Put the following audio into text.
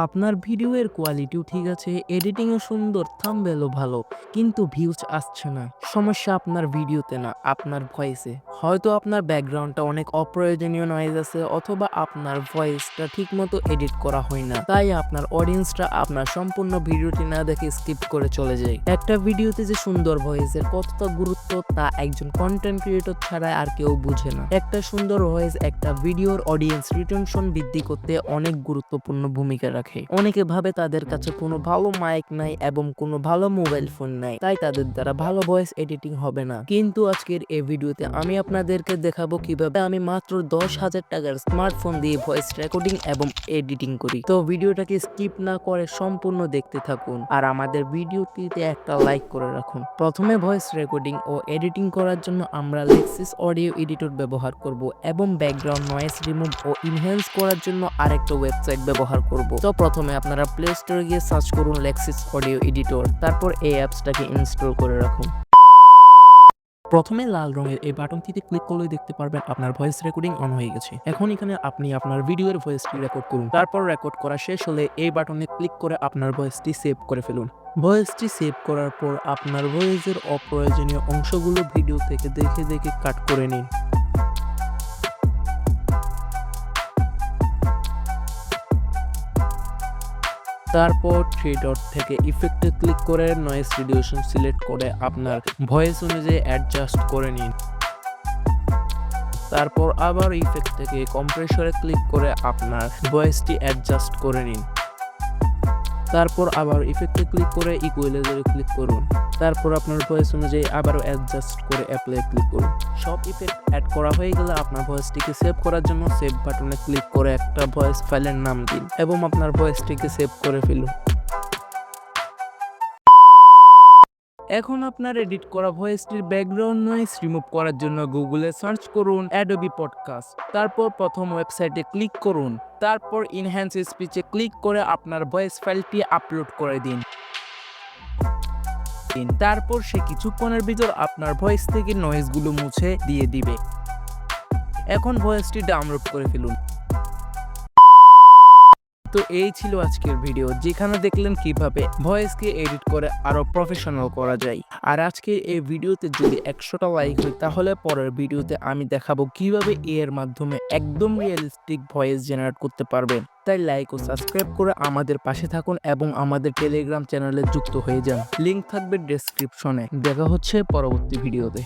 আপনার ভিডিওর কোয়ালিটিও ঠিক আছে, এডিটিংও সুন্দর, থাম্বনেলও ভালো, কিন্তু ভিউজ আসছে না। সমস্যা আপনার ভিডিওতে না, আপনার ভয়েসে। হয়তো আপনার ব্যাকগ্রাউন্ডটা অনেক অপ্রয়োজনীয় নয়েজ আছে, অথবা আপনার ভয়েসটা ঠিকমতো এডিট করা হয় না, তাই আপনার অডিয়েন্সটা আপনার সম্পূর্ণ ভিডিওটি না দেখে স্কিপ করে চলে যায়। একটা ভিডিওতে যে সুন্দর ভয়েসের কতটা গুরুত্ব তা একজন কন্টেন্ট ক্রিয়েটর ছাড়া আর কেউ বুঝে না। একটা সুন্দর ভয়েস একটা ভিডিওর অডিয়েন্স রিটেনশন বৃদ্ধি করতে অনেক গুরুত্বপূর্ণ ভূমিকা রাখে। অনেকে ভাবে তাদের কাছে কোনো ভালো মাইক নাই এবং কোনো ভালো মোবাইল ফোন নাই, তাই তাদের দ্বারা ভালো ভয়েস এডিটিং হবে না। কিন্তু আজকের এই ভিডিওতে আমি আপনাদেরকে দেখাবো কিভাবে আমি মাত্র 10,000 টাকার স্মার্টফোন দিয়ে ভয়েস রেকর্ডিং এবং এডিটিং করি। তো ভিডিওটাকে স্কিপ না করে সম্পূর্ণ দেখতে থাকুন, আর আমাদের ভিডিওটিতে একটা লাইক করে রাখুন। প্রথমে ভয়েস রেকর্ডিং ও এডিটিং করার জন্য আমরা লেক্সিস অডিও এডিটর ব্যবহার করব এবং ব্যাকগ্রাউন্ড নয়েজ রিমুভ ও ইনহ্যান্স করার জন্য আরেকটা ওয়েবসাইট ব্যবহার করব। তো প্রথমে আপনারা প্লে স্টোরে গিয়ে সার্চ করুন লেক্সিস অডিও এডিটর, তারপর এই অ্যাপসটাকে ইনস্টল করে রাখুন। প্রথমে লাল রঙের এই বাটনটিতে ক্লিক করলেই দেখতে পারবেন আপনার ভয়েস রেকর্ডিং অন হয়ে গেছে। এখন এখানে আপনি আপনার ভিডিওর ভয়েসটি রেকর্ড করুন। তারপর রেকর্ড করা শেষ হলে এই বাটনে ক্লিক করে আপনার ভয়েসটি সেভ করে ফেলুন। ভয়েসটি সেভ করার পর আপনার ভয়েসের অপ্রয়োজনীয় অংশগুলো ভিডিও থেকে দেখে দেখে কাট করে নিন। তারপর থ্রি ডট থেকে ইফেক্টে ক্লিক করে নয়েজ রিডিউশন সিলেক্ট করে আপনার ভয়েস অনুযায়ী অ্যাডজাস্ট করে নিন। তারপর আবার ইফেক্ট থেকে কম্প্রেসরে ক্লিক করে আপনার ভয়েসটি অ্যাডজাস্ট করে নিন। তারপর আবার ইফেক্টে ক্লিক করে ইকুয়ালাইজারে ক্লিক করুন। তারপর আপনার ভয়েস অনুযায়ী আবারও অ্যাডজাস্ট করে অ্যাপ্লাই ক্লিক করুন। সব ইফেক্ট অ্যাড করা হয়ে গেলে আপনার ভয়েসটিকে সেভ করার জন্য সেভ বাটনে ক্লিক করে একটা ভয়েস ফাইলের নাম দিন এবং আপনার ভয়েসটিকে সেভ করে ফেলুন। এখন আপনার এডিট করা ভয়েসটির ব্যাকগ্রাউন্ড নয়েজ রিমুভ করার জন্য গুগলে সার্চ করুন অ্যাডোবি পডকাস্ট। তারপর প্রথম ওয়েবসাইটে ক্লিক করুন। তারপর ইনহ্যান্স স্পিচে ক্লিক করে আপনার ভয়েস ফাইলটি আপলোড করে দিন। তারপর সে কিছুক্ষণের ভিতর আপনার ভয়েস থেকে নয়েজগুলো মুছে দিয়ে দিবে। এখন ভয়েসটি ডাউনলোড করে ফেলুন। তো এই ছিল আজকের ভিডিও, যেখানে দেখলেন কিভাবে ভয়েসকে এডিট করে আরো প্রফেশনাল করা যায়। আর আজকের এই ভিডিওতে যদি 100টা লাইক হয় তাহলে পরের ভিডিওতে আমি দেখাবো কিভাবে এর মাধ্যমে একদম রিয়েলিস্টিক ভয়েস জেনারেট করতে পারবেন। তাই লাইক ও সাবস্ক্রাইব করে আমাদের পাশে থাকুন এবং আমাদের টেলিগ্রাম চ্যানেলে যুক্ত হয়ে যান। লিংক থাকবে ডেসক্রিপশনে। দেখা হচ্ছে পরবর্তী ভিডিওতে।